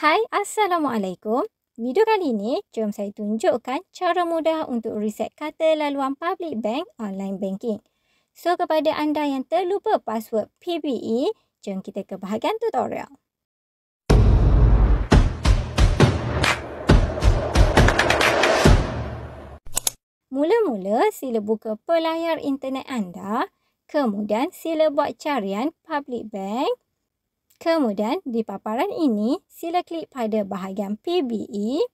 Hai, Assalamualaikum. Video kali ini, jom saya tunjukkan cara mudah untuk reset kata laluan public bank online banking. So, kepada anda yang terlupa password PBE, jom kita ke bahagian tutorial. Mula-mula, sila buka pelayar internet anda. Kemudian, sila buat carian public bank. Kemudian, di paparan ini, sila klik pada bahagian PBE.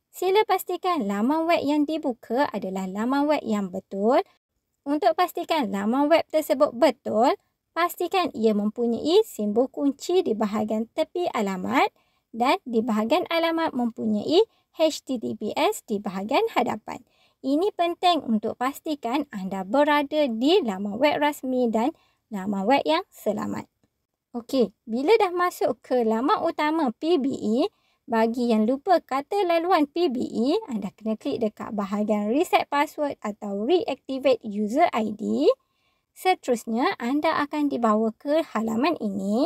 Sila pastikan laman web yang dibuka adalah laman web yang betul. Untuk pastikan laman web tersebut betul, pastikan ia mempunyai simbol kunci di bahagian tepi alamat dan di bahagian alamat mempunyai HTTPS di bahagian hadapan. Ini penting untuk pastikan anda berada di laman web rasmi dan laman web yang selamat. Okey, bila dah masuk ke laman utama PBE, bagi yang lupa kata laluan PBE, anda kena klik dekat bahagian reset password atau reactivate user ID. Seterusnya, anda akan dibawa ke halaman ini.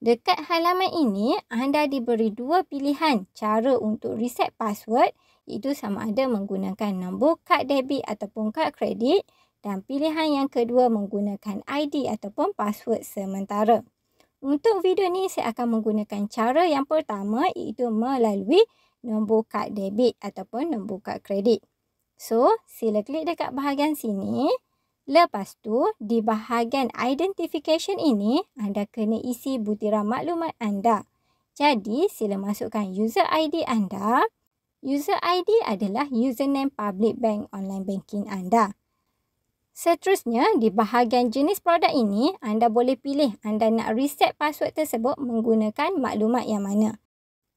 Dekat halaman ini, anda diberi dua pilihan cara untuk reset password, iaitu sama ada menggunakan nombor kad debit ataupun kad kredit. Dan pilihan yang kedua menggunakan ID ataupun password sementara. Untuk video ni saya akan menggunakan cara yang pertama iaitu melalui nombor kad debit ataupun nombor kad kredit. So, sila klik dekat bahagian sini. Lepas tu, di bahagian identification ini, anda kena isi butiran maklumat anda. Jadi, sila masukkan user ID anda. User ID adalah username public bank online banking anda. Seterusnya, di bahagian jenis produk ini, anda boleh pilih anda nak reset password tersebut menggunakan maklumat yang mana.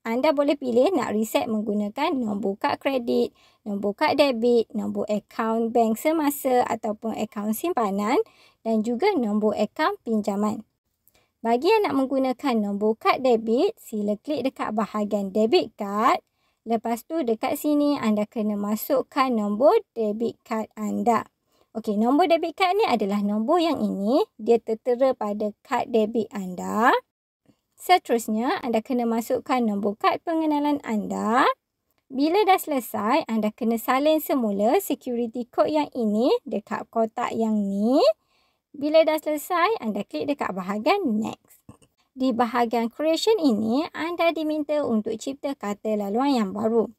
Anda boleh pilih nak reset menggunakan nombor kad kredit, nombor kad debit, nombor akaun bank semasa ataupun akaun simpanan dan juga nombor akaun pinjaman. Bagi yang nak menggunakan nombor kad debit, sila klik dekat bahagian debit card. Lepas tu dekat sini anda kena masukkan nombor debit card anda. Okey, nombor debit card ni adalah nombor yang ini. Dia tertera pada kad debit anda. Seterusnya, anda kena masukkan nombor kad pengenalan anda. Bila dah selesai, anda kena salin semula security code yang ini dekat kotak yang ni. Bila dah selesai, anda klik dekat bahagian next. Di bahagian creation ini, anda diminta untuk cipta kata laluan yang baru.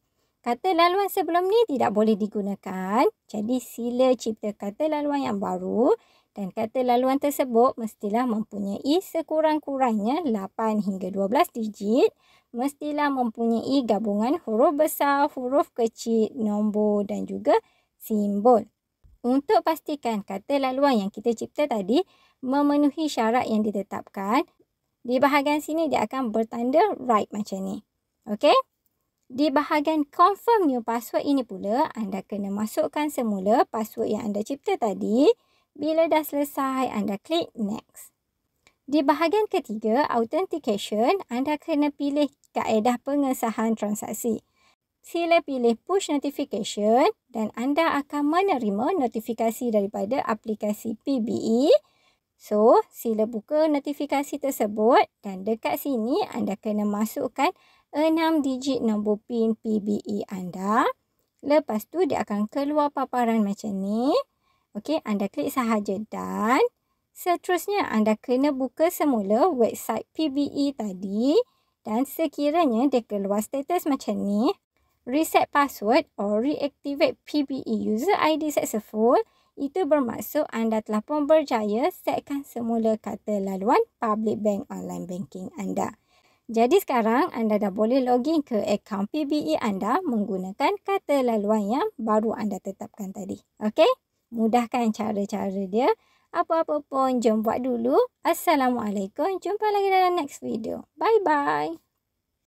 Kata laluan sebelum ni tidak boleh digunakan. Jadi sila cipta kata laluan yang baru dan kata laluan tersebut mestilah mempunyai sekurang-kurangnya 8 hingga 12 digit. Mestilah mempunyai gabungan huruf besar, huruf kecil, nombor dan juga simbol. Untuk pastikan kata laluan yang kita cipta tadi memenuhi syarat yang ditetapkan, di bahagian sini dia akan bertanda right macam ni. Okey? Di bahagian confirm new password ini pula, anda kena masukkan semula password yang anda cipta tadi. Bila dah selesai, anda klik next. Di bahagian ketiga, authentication, anda kena pilih kaedah pengesahan transaksi. Sila pilih push notification dan anda akan menerima notifikasi daripada aplikasi PBE. So, sila buka notifikasi tersebut dan dekat sini anda kena masukkan 6 digit nombor PIN PBE anda. Lepas tu dia akan keluar paparan macam ni. Okey, anda klik sahaja dan seterusnya anda kena buka semula website PBE tadi dan sekiranya dia keluar status macam ni, reset password or reactivate PBE user ID successful, itu bermaksud anda telah pun berjaya setkan semula kata laluan public bank online banking anda. Jadi sekarang anda dah boleh login ke akaun PBE anda menggunakan kata laluan yang baru anda tetapkan tadi. Okey? Mudahkan cara-cara dia. Apa-apa pun jom buat dulu. Assalamualaikum. Jumpa lagi dalam next video. Bye-bye.